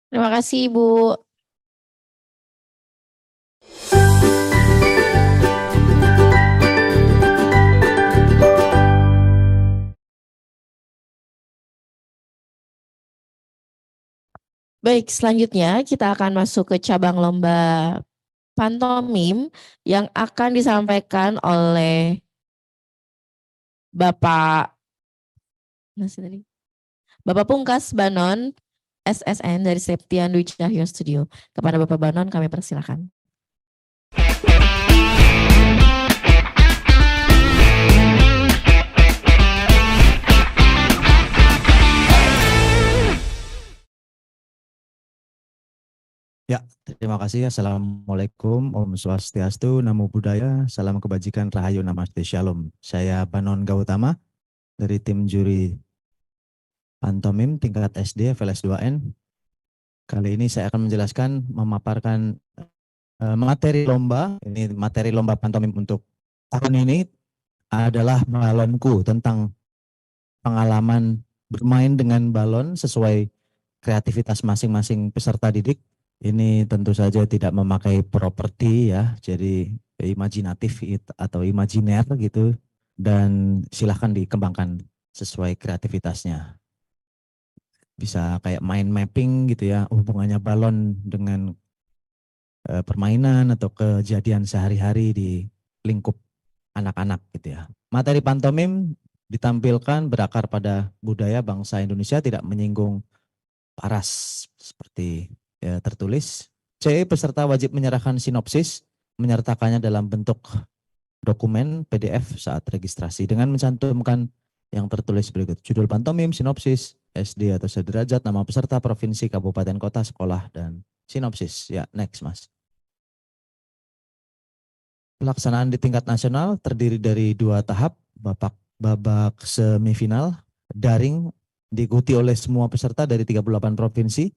Terima kasih, Ibu. Baik, selanjutnya kita akan masuk ke cabang lomba pantomim yang akan disampaikan oleh Bapak Bapak Pungkas Banon, SSN dari Septian Dwi Cahyo Studio. Kepada Bapak Banon kami persilakan. Ya, terima kasih. Assalamualaikum, Om Swastiastu, Namo Buddhaya, Salam Kebajikan, Rahayu, Namaste, Shalom. Saya Banon Gautama dari tim juri pantomim tingkat SD FLS 2N. Kali ini saya akan menjelaskan, memaparkan materi lomba. Ini materi lomba pantomim untuk tahun ini adalah balonku, tentang pengalaman bermain dengan balon sesuai kreativitas masing-masing peserta didik. Ini tentu saja tidak memakai properti ya, jadi imajinatif atau imajiner gitu, dan silahkan dikembangkan sesuai kreativitasnya. Bisa kayak mind mapping gitu ya, hubungannya balon dengan permainan atau kejadian sehari-hari di lingkup anak-anak gitu ya. Materi pantomim ditampilkan berakar pada budaya bangsa Indonesia, tidak menyinggung paras seperti ya, tertulis. C. Peserta wajib menyerahkan sinopsis, menyertakannya dalam bentuk dokumen PDF saat registrasi dengan mencantumkan yang tertulis berikut: judul pantomim, sinopsis, SD atau sederajat, nama peserta, provinsi, kabupaten, kota, sekolah, dan sinopsis. Ya, next Mas. Pelaksanaan di tingkat nasional terdiri dari 2 tahap, babak semifinal, daring, diikuti oleh semua peserta dari 38 provinsi.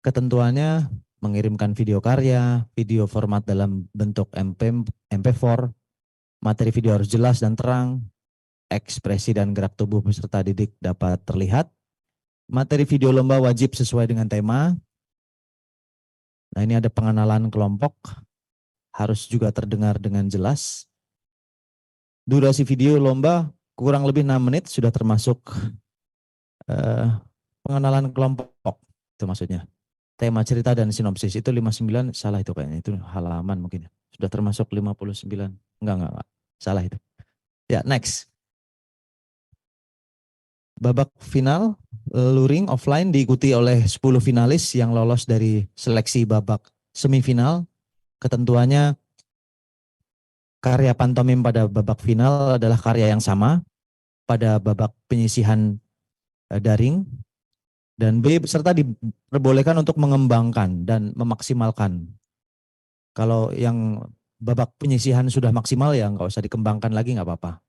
Ketentuannya mengirimkan video karya, video format dalam bentuk MP4, materi video harus jelas dan terang, ekspresi dan gerak tubuh peserta didik dapat terlihat. Materi video lomba wajib sesuai dengan tema. Nah, ini ada pengenalan kelompok, harus juga terdengar dengan jelas. Durasi video lomba kurang lebih 6 menit, sudah termasuk pengenalan kelompok, itu maksudnya. Tema cerita dan sinopsis itu 59, salah itu kayaknya, itu halaman mungkin. Sudah termasuk 59, enggak, salah itu. Ya, next. Babak final, luring offline diikuti oleh 10 finalis yang lolos dari seleksi babak semifinal. Ketentuannya, karya pantomim pada babak final adalah karya yang sama pada babak penyisihan daring. Dan B, peserta diperbolehkan untuk mengembangkan dan memaksimalkan. Kalau yang babak penyisihan sudah maksimal ya nggak usah dikembangkan lagi, nggak apa-apa.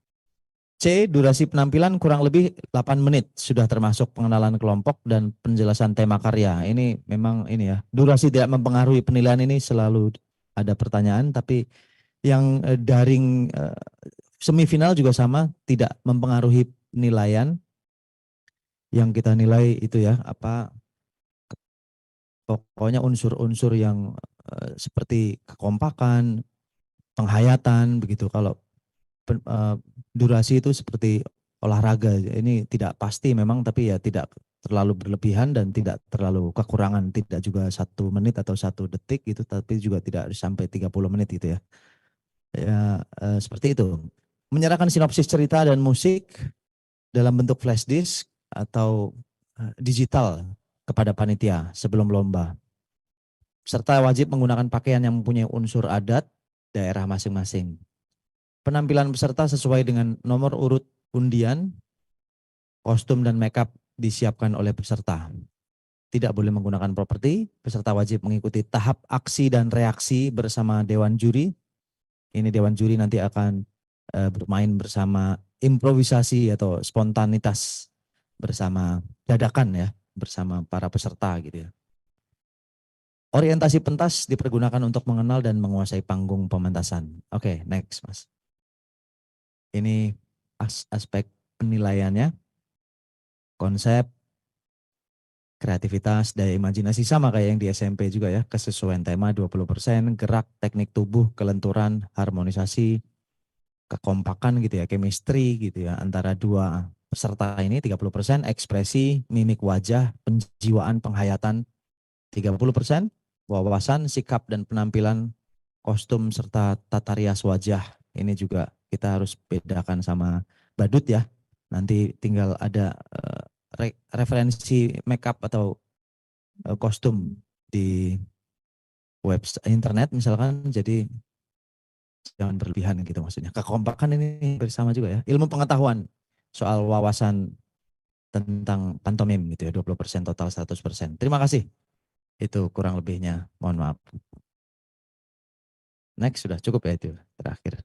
C, durasi penampilan kurang lebih 8 menit, sudah termasuk pengenalan kelompok dan penjelasan tema karya. Ini memang ini ya, durasi tidak mempengaruhi penilaian, ini selalu ada pertanyaan, tapi yang daring semifinal juga sama, tidak mempengaruhi penilaian. Yang kita nilai itu ya, pokoknya unsur-unsur yang seperti kekompakan, penghayatan begitu. Kalau durasi itu seperti olahraga, ini tidak pasti memang, tapi ya tidak terlalu berlebihan dan tidak terlalu kekurangan, tidak juga 1 menit atau 1 detik gitu, tapi juga tidak sampai 30 menit gitu ya. Ya seperti itu. Menyerahkan sinopsis cerita dan musik dalam bentuk flash disk atau digital kepada panitia sebelum lomba. Serta wajib menggunakan pakaian yang mempunyai unsur adat daerah masing-masing. Penampilan peserta sesuai dengan nomor urut undian, kostum dan makeup disiapkan oleh peserta. Tidak boleh menggunakan properti, peserta wajib mengikuti tahap aksi dan reaksi bersama Dewan Juri. Ini Dewan Juri nanti akan bermain bersama improvisasi atau spontanitas bersama dadakan ya, bersama para peserta gitu ya. Orientasi pentas dipergunakan untuk mengenal dan menguasai panggung pementasan. Oke, next Mas. Ini aspek penilaiannya, konsep, kreativitas, daya imajinasi sama kayak yang di SMP juga ya, kesesuaian tema 20%, gerak, teknik tubuh, kelenturan, harmonisasi, kekompakan gitu ya, chemistry gitu ya, antara dua peserta ini 30%, ekspresi, mimik wajah, penjiwaan, penghayatan 30%, wawasan, sikap dan penampilan, kostum serta tata rias wajah. Ini juga kita harus bedakan sama badut ya. Nanti tinggal ada referensi makeup atau kostum di website internet misalkan, jadi jangan berlebihan gitu maksudnya. Kekompakan ini bersama juga ya. Ilmu pengetahuan soal wawasan tentang pantomim gitu ya, 20% total 100%. Terima kasih. Itu kurang lebihnya. Mohon maaf. Next, sudah cukup ya itu terakhir.